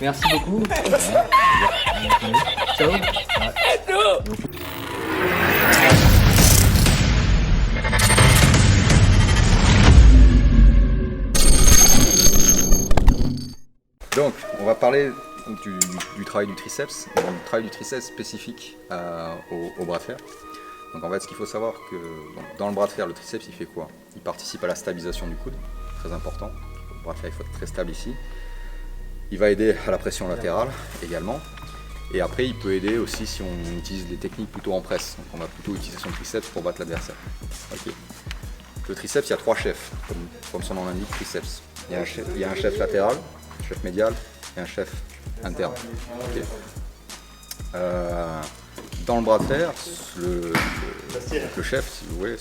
Merci beaucoup. Ciao. Donc, on va parler du travail du triceps, du travail du triceps spécifique au bras de fer. Donc en fait, ce qu'il faut savoir que dans le bras de fer, le triceps, il fait quoi? Il participe à la stabilisation du coude, très important. Le bras de fer, il faut être très stable ici. Il va aider à la pression latérale également. Et après, il peut aider aussi si on utilise des techniques plutôt en presse. Donc on va plutôt utiliser son triceps pour battre l'adversaire. Okay. Le triceps, il y a trois chefs, comme son nom l'indique, triceps. Il y a un chef latéral, un chef médial et un chef interne. Okay. Dans le bras de fer, le chef, si vous voulez,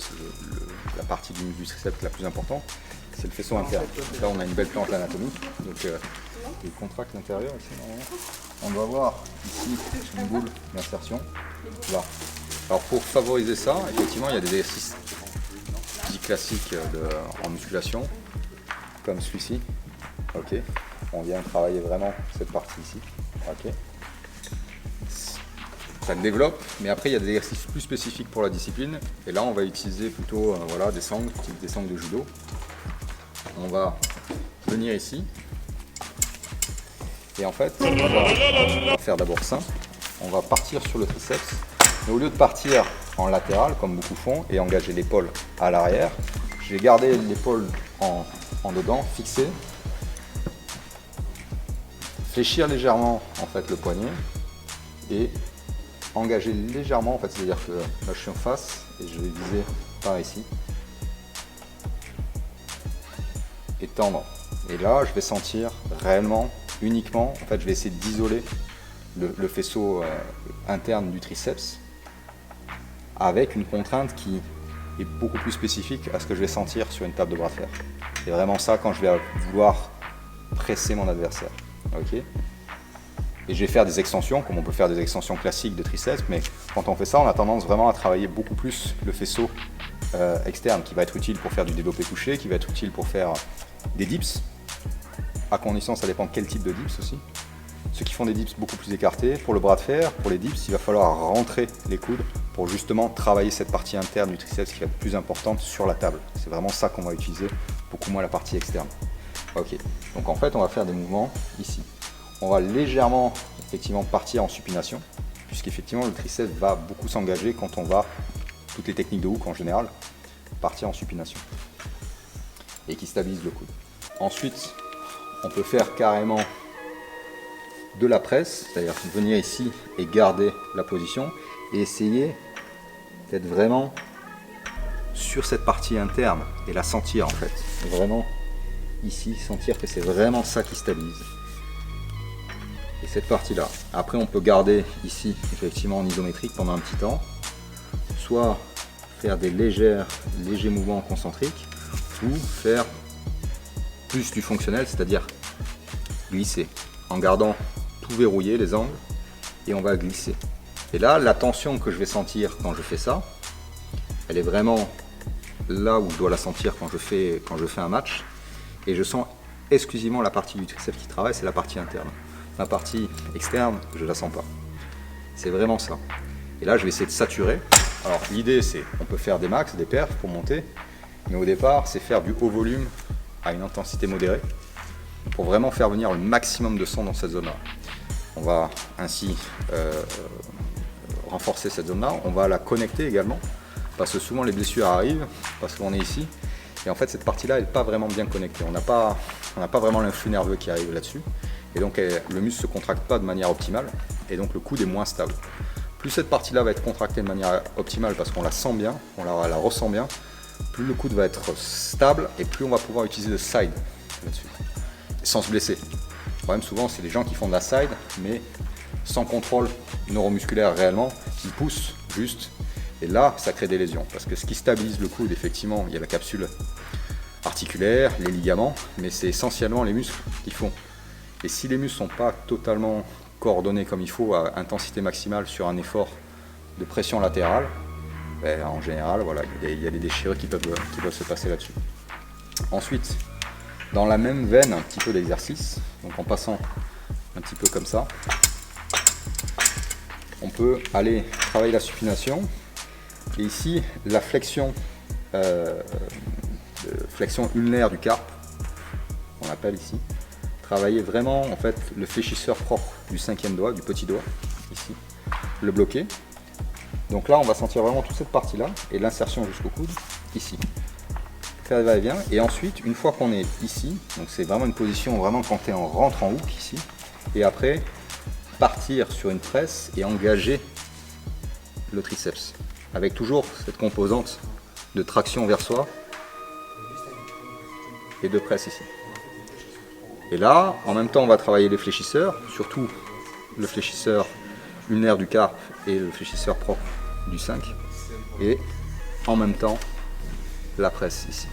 la partie du triceps la plus importante, c'est le faisceau interne. Donc là, on a une belle planche anatomique. Donc, il contracte l'intérieur ici, normalement. On va voir ici une boule d'insertion. Là. Alors, pour favoriser ça, effectivement, il y a des exercices dits classiques en musculation, comme celui-ci. Ok. On vient travailler vraiment cette partie ici. Ok. Ça le développe, mais après il y a des exercices plus spécifiques pour la discipline. Et là, on va utiliser plutôt voilà, des sangles, type des sangles de judo. On va venir ici. Et en fait, on va faire d'abord ça. On va partir sur le triceps. Mais au lieu de partir en latéral, comme beaucoup font, et engager l'épaule à l'arrière, je vais garder l'épaule en dedans, fixée. Fléchir légèrement en fait, le poignet. Et engager légèrement, en fait, c'est-à-dire que là je suis en face et je vais viser par ici et tendre. Et là, je vais sentir réellement, uniquement, en fait, je vais essayer d'isoler le faisceau interne du triceps avec une contrainte qui est beaucoup plus spécifique à ce que je vais sentir sur une table de bras de fer. C'est vraiment ça quand je vais vouloir presser mon adversaire. Ok. Et je vais faire des extensions, comme on peut faire des extensions classiques de triceps, mais quand on fait ça, on a tendance vraiment à travailler beaucoup plus le faisceau externe, qui va être utile pour faire du développé couché, qui va être utile pour faire des dips, à condition, ça dépend de quel type de dips aussi. Ceux qui font des dips beaucoup plus écartés, pour le bras de fer, pour les dips, il va falloir rentrer les coudes pour justement travailler cette partie interne du triceps qui va être plus importante sur la table. C'est vraiment ça qu'on va utiliser, beaucoup moins la partie externe. Ok, donc en fait, on va faire des mouvements ici. On va légèrement effectivement partir en supination, puisqu'effectivement le triceps va beaucoup s'engager quand on va, toutes les techniques de hook en général, partir en supination et qui stabilise le coude. Ensuite, on peut faire carrément de la presse, c'est-à-dire venir ici et garder la position et essayer d'être vraiment sur cette partie interne et la sentir en fait. Vraiment ici, sentir que c'est vraiment ça qui stabilise. Et cette partie-là. Après, on peut garder ici, effectivement, en isométrique pendant un petit temps. Soit faire des légers mouvements concentriques, ou faire plus du fonctionnel, c'est-à-dire glisser, en gardant tout verrouillé, les angles, et on va glisser. Et là, la tension que je vais sentir quand je fais ça, elle est vraiment là où je dois la sentir quand je fais un match. Et je sens exclusivement la partie du triceps qui travaille, c'est la partie interne. La partie externe, je ne la sens pas. C'est vraiment ça. Et là, je vais essayer de saturer. Alors, l'idée, c'est on peut faire des max, des perfs pour monter. Mais au départ, c'est faire du haut volume à une intensité modérée pour vraiment faire venir le maximum de sang dans cette zone-là. On va ainsi renforcer cette zone-là. On va la connecter également parce que souvent, les blessures arrivent parce qu'on est ici. Et en fait, cette partie-là, elle n'est pas vraiment bien connectée. On n'a pas vraiment l'influx nerveux qui arrive là-dessus. Et donc le muscle ne se contracte pas de manière optimale et donc le coude est moins stable. Plus cette partie-là va être contractée de manière optimale parce qu'on la sent bien, on la ressent bien, plus le coude va être stable et plus on va pouvoir utiliser le side là-dessus, sans se blesser. Le problème souvent c'est les gens qui font de la side mais sans contrôle neuromusculaire réellement, ils poussent juste et là ça crée des lésions parce que ce qui stabilise le coude effectivement il y a la capsule articulaire, les ligaments, mais c'est essentiellement les muscles qui font. Et si les muscles ne sont pas totalement coordonnés comme il faut à intensité maximale sur un effort de pression latérale, ben, en général, voilà, il y a des déchirures qui peuvent se passer là-dessus. Ensuite, dans la même veine, un petit peu d'exercice, donc en passant un petit peu comme ça. On peut aller travailler la supination. Et ici, la flexion ulnaire du carpe, on l'appelle ici. Travailler vraiment en fait le fléchisseur propre du 5e doigt, du petit doigt, ici. Le bloquer. Donc là, on va sentir vraiment toute cette partie-là et l'insertion jusqu'au coude, ici. Faire des va-et-vient. Et ensuite, une fois qu'on est ici, donc c'est vraiment une position vraiment quand tu es en rentre en hook ici. Et après, partir sur une presse et engager le triceps. Avec toujours cette composante de traction vers soi et de presse ici. Et là, en même temps, on va travailler les fléchisseurs, surtout le fléchisseur ulnaire du carpe et le fléchisseur propre du 5. Et en même temps, la presse ici.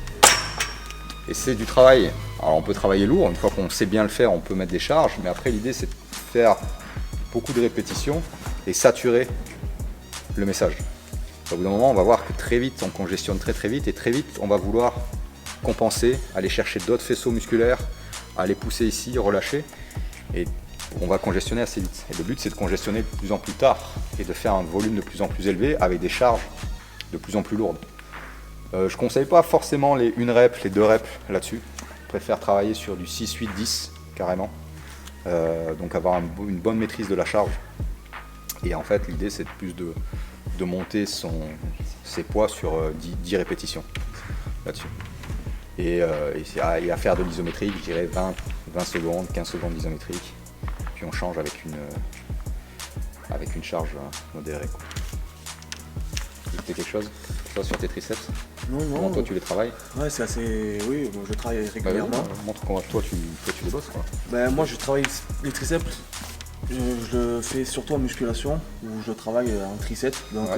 Et c'est du travail. Alors on peut travailler lourd, une fois qu'on sait bien le faire, on peut mettre des charges, mais après l'idée c'est de faire beaucoup de répétitions et saturer le message. Au bout d'un moment, on va voir que très vite, on congestionne très vite et très vite, on va vouloir compenser, aller chercher d'autres faisceaux musculaires, aller pousser ici, relâcher, et on va congestionner assez vite. Et le but, c'est de congestionner de plus en plus tard et de faire un volume de plus en plus élevé avec des charges de plus en plus lourdes. Je ne conseille pas forcément les 1 rep, les 2 reps là-dessus. Je préfère travailler sur du 6, 8, 10 carrément. Donc avoir une bonne maîtrise de la charge. Et en fait, l'idée, c'est plus de monter ses poids sur 10 répétitions là-dessus. Et à faire de l'isométrique, je dirais 20 secondes, 15 secondes d'isométrique. Puis on change avec une charge modérée. Tu fais quelque chose toi sur tes triceps? Non. Comment toi tu les travailles? Ouais, c'est assez. Oui, bon, je travaille régulièrement. Montre comment toi tu les bosses quoi. Ben, moi je travaille les triceps, je le fais surtout en musculation où je travaille en triceps, donc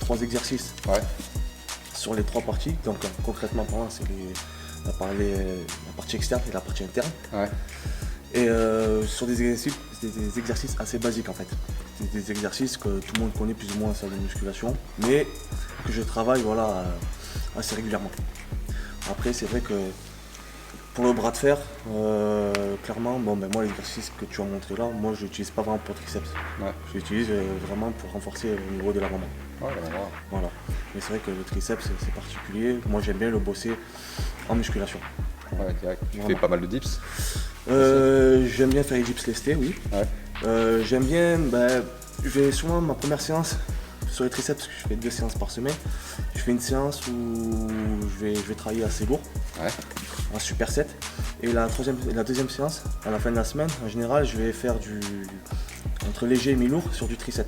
3 exercices sur les 3 parties. Donc concrètement parlant, c'est la partie externe et la partie interne. Ouais. Et sur des exercices assez basiques en fait. Des exercices que tout le monde connaît plus ou moins en salle de musculation, mais que je travaille assez régulièrement. Après c'est vrai que pour le bras de fer, clairement, moi l'exercice que tu as montré là, moi je l'utilise pas vraiment pour triceps. Ouais. Je l'utilise vraiment pour renforcer au niveau de l'avant-bras. Ouais, voilà. Mais c'est vrai que le triceps c'est particulier. Moi j'aime bien le bosser en musculation. Ouais, direct. Tu fais pas mal de dips? J'aime bien faire les dips lestés, oui. Ouais. J'aime bien, je vais souvent ma première séance sur les triceps, parce que je fais 2 séances par semaine. Je fais une séance où je vais travailler assez lourd, un superset. Et la deuxième séance, à la fin de la semaine, en général, je vais faire entre léger et mi-lourd sur du tricep.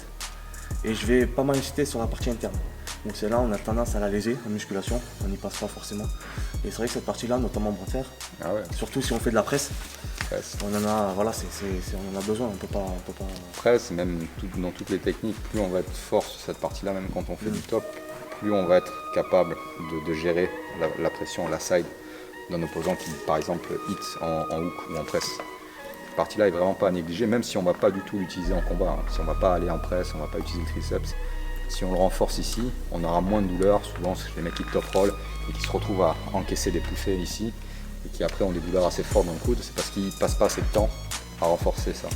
Et je vais pas mal insister sur la partie interne. Donc c'est là on a tendance à la léser en musculation, on n'y passe pas forcément. Et c'est vrai que cette partie-là, notamment en bras de fer, surtout si on fait de la presse, on en a besoin, on peut pas. Presse, même dans toutes les techniques, plus on va être fort sur cette partie-là, même quand on fait du top, plus on va être capable de gérer la pression, la side d'un opposant qui, par exemple, hit en hook ou en presse. Cette partie-là est vraiment pas à négliger, même si on ne va pas du tout l'utiliser en combat. Si on ne va pas aller en presse, on ne va pas utiliser le triceps. Si on le renforce ici, on aura moins de douleur. Souvent, c'est les mecs qui top roll et qui se retrouvent à encaisser des poussées ici et qui après ont des douleurs assez fortes dans le coude. C'est parce qu'ils ne passent pas assez de temps à renforcer ça.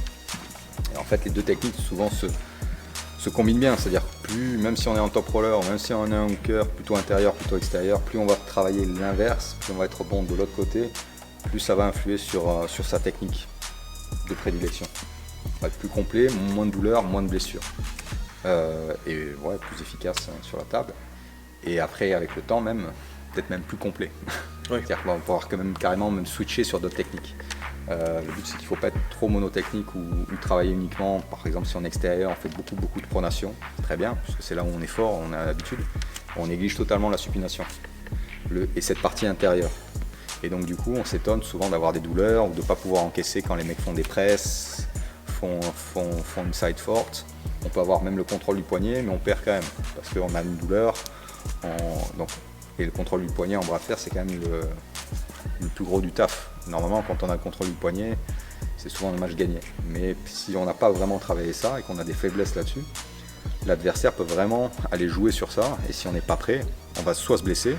Et en fait, les deux techniques souvent se combinent bien. C'est-à-dire plus, même si on est en top roller, même si on est un hooker plutôt intérieur, plutôt extérieur, plus on va travailler l'inverse, plus on va être bon de l'autre côté, plus ça va influer sur sa technique de prédilection. On va être plus complet, moins de douleur, moins de blessures. Et plus efficace sur la table. Et après, avec le temps même, peut-être même plus complet. C'est-à-dire qu'on va pouvoir carrément switcher sur d'autres techniques. Le but, c'est qu'il ne faut pas être trop monotechnique ou travailler uniquement, par exemple, si on est extérieur, on fait beaucoup de pronation. C'est très bien, parce que c'est là où on est fort, on a l'habitude. On néglige totalement la supination et cette partie intérieure. Et donc, du coup, on s'étonne souvent d'avoir des douleurs ou de ne pas pouvoir encaisser quand les mecs font des presses, font une side forte. On peut avoir même le contrôle du poignet, mais on perd quand même, parce qu'on a une douleur. Et le contrôle du poignet en bras de fer, c'est quand même le plus gros du taf. Normalement, quand on a le contrôle du poignet, c'est souvent un match gagné. Mais si on n'a pas vraiment travaillé ça et qu'on a des faiblesses là-dessus, l'adversaire peut vraiment aller jouer sur ça. Et si on n'est pas prêt, on va soit se blesser,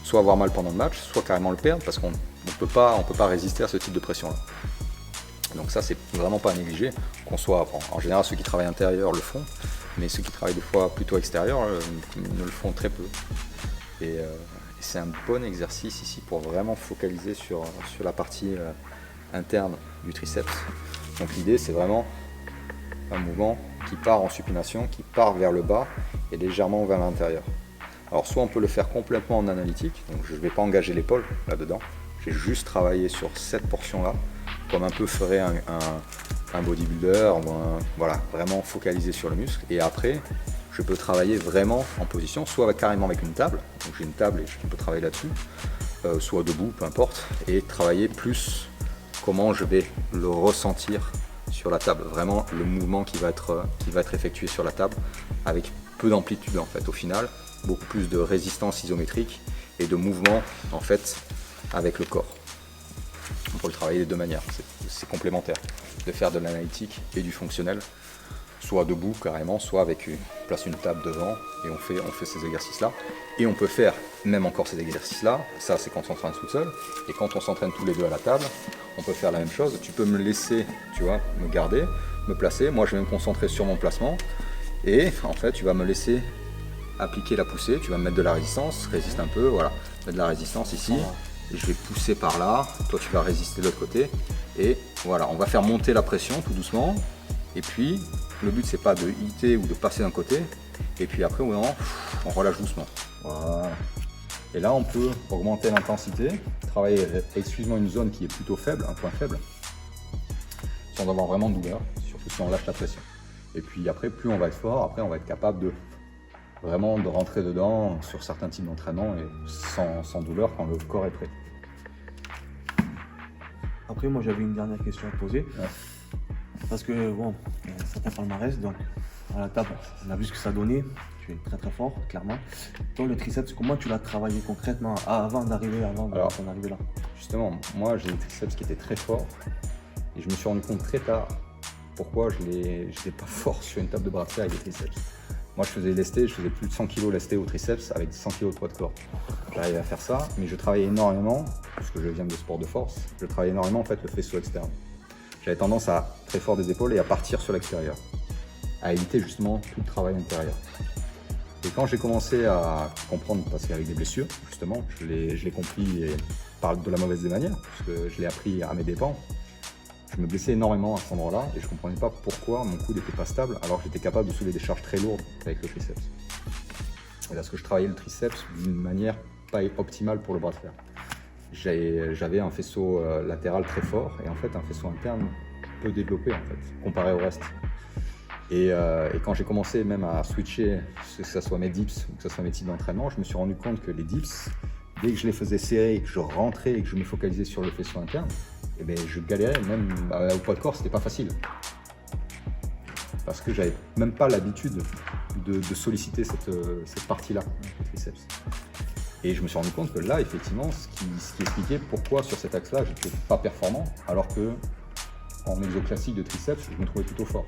soit avoir mal pendant le match, soit carrément le perdre, parce qu'on ne peut pas résister à ce type de pression-là. Donc ça, c'est vraiment pas à négliger. Qu'on soit, en général, ceux qui travaillent intérieur le font, mais ceux qui travaillent des fois plutôt extérieur ne le font très peu. Et c'est un bon exercice ici pour vraiment focaliser sur la partie interne du triceps. Donc l'idée, c'est vraiment un mouvement qui part en supination, qui part vers le bas et légèrement vers l'intérieur. Alors soit on peut le faire complètement en analytique, donc je ne vais pas engager l'épaule là-dedans, j'ai juste travaillé sur cette portion-là, comme un peu ferait un bodybuilder, ou voilà, vraiment focalisé sur le muscle. Et après, je peux travailler vraiment en position, soit carrément avec une table, donc j'ai une table et je peux travailler là-dessus, soit debout, peu importe, et travailler plus comment je vais le ressentir sur la table, vraiment le mouvement qui va être effectué sur la table, avec peu d'amplitude en fait au final, beaucoup plus de résistance isométrique et de mouvement en fait avec le corps. On peut le travailler de deux manières, c'est complémentaire, de faire de l'analytique et du fonctionnel, soit debout carrément, soit avec place une table devant et on fait ces exercices-là. Et on peut faire même encore ces exercices-là, ça c'est quand on s'entraîne tout seul, et quand on s'entraîne tous les deux à la table, on peut faire la même chose. Tu peux me laisser, tu vois, me garder, me placer, moi je vais me concentrer sur mon placement, et en fait tu vas me laisser appliquer la poussée, tu vas me mettre de la résistance, résiste un peu, voilà, mettre de la résistance ici, et je vais pousser par là, toi tu vas résister de l'autre côté, et voilà, on va faire monter la pression tout doucement, et puis le but c'est pas de hitter ou de passer d'un côté, et puis après au moment on relâche doucement. Voilà. Et là on peut augmenter l'intensité, travailler exclusivement une zone qui est plutôt faible, un point faible, sans avoir vraiment de douleur, surtout si on lâche la pression. Et puis après plus on va être fort, après on va être capable de vraiment de rentrer dedans sur certains types d'entraînement et sans douleur quand le corps est prêt. Après moi j'avais une dernière question à te poser. Ouais. Parce que bon, certains palmarès, donc à la table, on a vu ce que ça donnait, tu es très très fort, clairement. Toi le triceps, comment tu l'as travaillé concrètement avant d'arriver là? Justement, moi j'ai des triceps qui étaient très forts et je me suis rendu compte très tard pourquoi je n'étais pas fort sur une table de bras de fer avec des triceps. Moi je faisais lesté, je faisais plus de 100 kg lesté au triceps avec 100 kg de poids de corps. J'arrivais à faire ça, mais je travaillais énormément, puisque je viens de sport de force, je travaillais énormément en fait le faisceau externe. J'avais tendance à très fort des épaules et à partir sur l'extérieur, à éviter justement tout le travail intérieur. Et quand j'ai commencé à comprendre, parce qu'avec des blessures, justement, je l'ai compris et par de la mauvaise des manières, parce que je l'ai appris à mes dépens, je me blessais énormément à cet endroit-là et je ne comprenais pas pourquoi mon coude n'était pas stable alors que j'étais capable de soulever des charges très lourdes avec le triceps. Et parce que je travaillais le triceps d'une manière pas optimale pour le bras de fer. J'avais un faisceau latéral très fort et en fait un faisceau interne peu développé en fait, comparé au reste. Et quand j'ai commencé même à switcher, que ce soit mes dips ou que ce soit mes types d'entraînement, je me suis rendu compte que les dips, dès que je les faisais serrer, que je rentrais et que je me focalisais sur le faisceau interne, eh bien, je galérais, même au poids de corps, c'était pas facile. Parce que j'avais même pas l'habitude de solliciter cette partie-là, le triceps. Et je me suis rendu compte que là, effectivement, ce qui expliquait pourquoi sur cet axe-là, j'étais pas performant, alors que en exo classique de triceps, je me trouvais plutôt fort.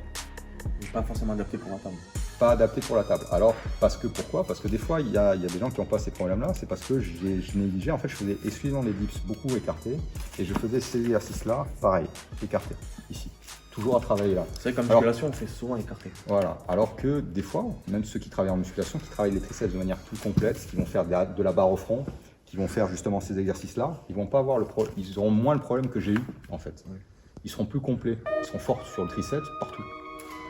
Et pas forcément adapté pour la table. Pas adapté pour la table. Alors, pourquoi? Parce que des fois, il y a des gens qui n'ont pas ces problèmes-là, c'est parce que je négligeais, en fait, je faisais exclusivement des dips beaucoup écartés, et je faisais ces exercices-là, pareil, écartés, ici. Toujours à travailler là. C'est vrai qu'en musculation, on fait souvent écarté. Voilà, alors que des fois, même ceux qui travaillent en musculation, qui travaillent les triceps de manière plus complète, qui vont faire de la barre au front, qui vont faire justement ces exercices-là, ils vont pas avoir ils auront moins le problème que j'ai eu, en fait. Oui. Ils seront plus complets, ils seront forts sur le triceps partout,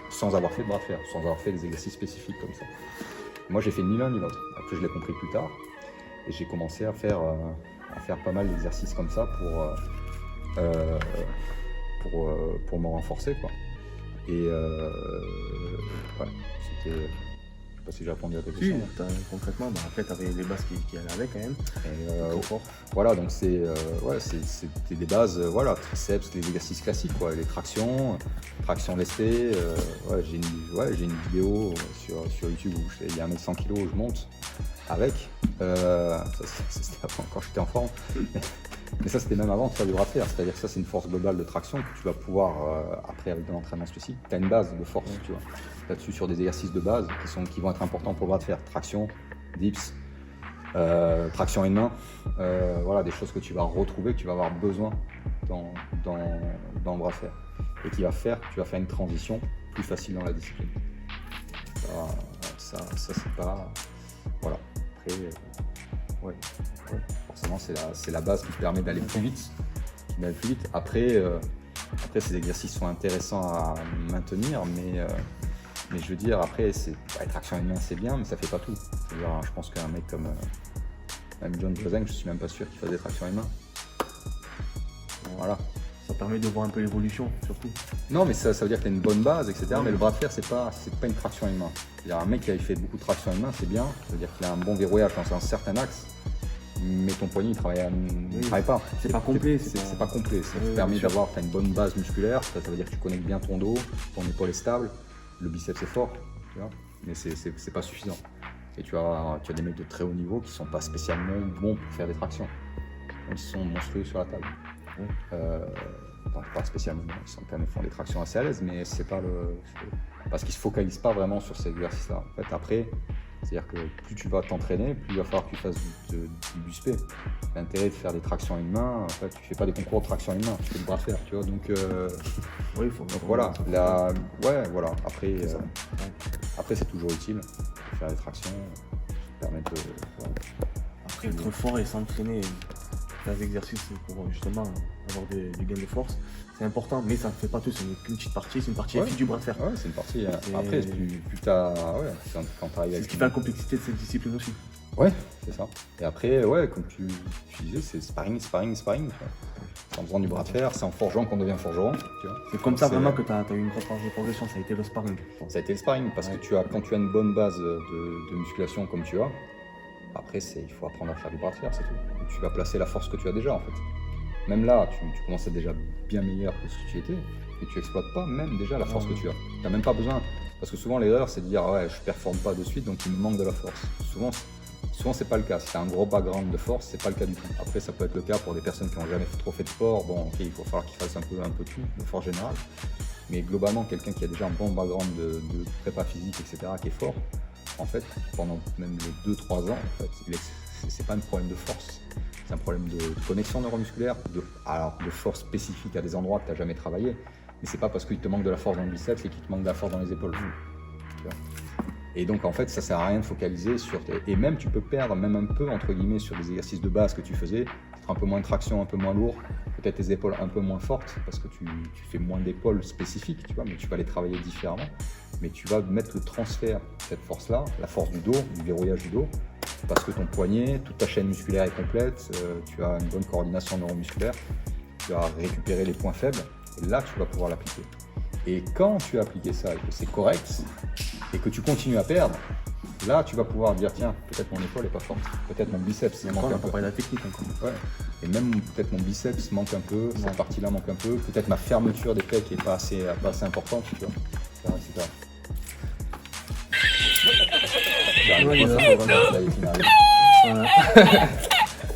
sans avoir fait de bras de fer, sans avoir fait des exercices spécifiques comme ça. Moi, j'ai fait ni l'un ni l'autre. Après, je l'ai compris plus tard, et j'ai commencé à faire pas mal d'exercices comme ça pour me renforcer, quoi. Et ouais, c'était... Je sais pas si j'ai répondu à ta question. Concrètement, après tu avais les bases qui allaient avec quand même. Voilà, donc c'était des bases, voilà, triceps, les exercices classiques, quoi, les tractions lestées. J'ai une vidéo sur YouTube où il y a 100 kg où je monte avec. Ça c'était avant, quand j'étais en forme. Mais ça, c'était même avant de faire du bras de fer. C'est-à-dire que ça, c'est une force globale de traction que tu vas pouvoir, après, avec de l'entraînement spécifique, tu as une base de force, tu vois. Là-dessus, sur des exercices de base qui vont être importants pour le bras de fer. Traction, dips, traction à une main. Voilà, des choses que tu vas retrouver, que tu vas avoir besoin dans le bras de fer et qui va faire que tu vas faire une transition plus facile dans la discipline. Ça c'est pas... Voilà. Après, forcément, c'est la base qui te permet d'aller plus vite. Après, ces exercices sont intéressants à maintenir, mais je veux dire, après, les tractions à une main, c'est bien, mais ça fait pas tout. Je pense qu'un mec comme même John Bozeng, je suis même pas sûr qu'il fasse des tractions à une main. Voilà. Ça permet de voir un peu l'évolution, surtout. Non, mais ça veut dire que tu as une bonne base, etc. Mais le bras de fer, c'est pas une traction à une main. C'est-à-dire, un mec qui avait fait beaucoup de traction à une main, c'est bien. Ça veut dire qu'il a un bon verrouillage dans un certain axe. Mais ton poignet, il travaille pas. C'est pas complet. C'est pas complet. Ça te permet d'avoir une bonne base musculaire. Ça veut dire que tu connectes bien ton dos, ton épaule est stable, le biceps est fort, tu vois. Mais c'est pas suffisant. Et tu as des mecs de très haut niveau qui sont pas spécialement bons pour faire des tractions. Ils sont monstrueux sur la table. Pas spécialement, ils font des tractions assez à l'aise, mais c'est pas parce qu'ils se focalisent pas vraiment sur ces exercices-là. En fait, après, c'est-à-dire que plus tu vas t'entraîner, plus il va falloir que tu fasses du spé. L'intérêt de faire des tractions à une main, en fait, tu fais pas des concours de traction à une main, tu fais le bras de fer, tu vois. Donc, voilà. Voilà. Après, c'est toujours utile de faire des tractions, ça permet de. Après, être fort et s'entraîner. Faire des exercices pour justement avoir des gains de force, c'est important, mais ça ne fait pas tout, c'est une petite partie, c'est une partie du bras de fer. Ouais, c'est une partie. Après, plus t'as. Quand t'arrives c'est ce qui fait la complexité de cette discipline aussi. Ouais, c'est ça. Et après, comme tu disais, c'est sparring. C'est en faisant du bras de fer, c'est en forgeant qu'on devient forgeron. C'est comme ça vraiment que tu as eu une grosse marge de progression, ça a été le sparring. Ça a été le sparring, parce que quand tu as une bonne base de musculation comme tu as, après, il faut apprendre à faire du bras de fer, c'est tout. Tu vas placer la force que tu as déjà, en fait. Même là, tu commences à être déjà bien meilleur que ce que tu étais, et tu exploites pas même déjà la force que tu as. Tu n'as même pas besoin, parce que souvent l'erreur, c'est de dire je performe pas de suite, donc il me manque de la force. Souvent c'est pas le cas. Si tu as un gros background de force, c'est pas le cas du tout. Après, ça peut être le cas pour des personnes qui n'ont jamais trop fait de sport. Bon, ok, il faut falloir qu'ils fassent un peu tout, de force générale. Mais globalement, quelqu'un qui a déjà un bon background de prépa physique, etc., qui est fort, en fait, pendant même les 2-3 ans, en fait, c'est pas un problème de force, c'est un problème de connexion neuromusculaire, de force spécifique à des endroits que tu n'as jamais travaillé, mais c'est pas parce qu'il te manque de la force dans le biceps et qu'il te manque de la force dans les épaules. Et donc en fait, ça sert à rien de focaliser sur et même tu peux perdre même un peu entre guillemets sur des exercices de base que tu faisais, peut-être un peu moins de traction, un peu moins lourd, peut-être tes épaules un peu moins fortes parce que tu fais moins d'épaules spécifiques, tu vois, mais tu vas les travailler différemment. Mais tu vas mettre le transfert de cette force-là, la force du dos, du verrouillage du dos, parce que ton poignet, toute ta chaîne musculaire est complète, tu as une bonne coordination neuromusculaire, tu as récupéré les points faibles, et là tu vas pouvoir l'appliquer. Et quand tu as appliqué ça et que c'est correct, et que tu continues à perdre, là tu vas pouvoir dire tiens, peut-être mon épaule n'est pas forte, peut-être mon biceps manque un peu. La technique encore. Ouais. Et même peut-être mon biceps manque un peu, cette partie-là manque un peu, peut-être ma fermeture des pecs n'est pas assez importante, tu vois, etc.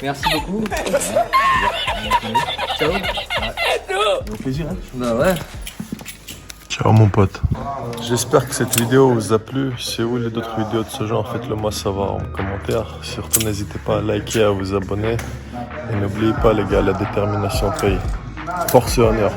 Merci beaucoup. Ciao. Au plaisir. Bah ouais. Ciao mon pote. J'espère que cette vidéo vous a plu. Si vous voulez d'autres vidéos de ce genre, faites-le moi savoir en commentaire. Surtout n'hésitez pas à liker, à vous abonner. Et n'oubliez pas les gars, la détermination paye. Force et honneur.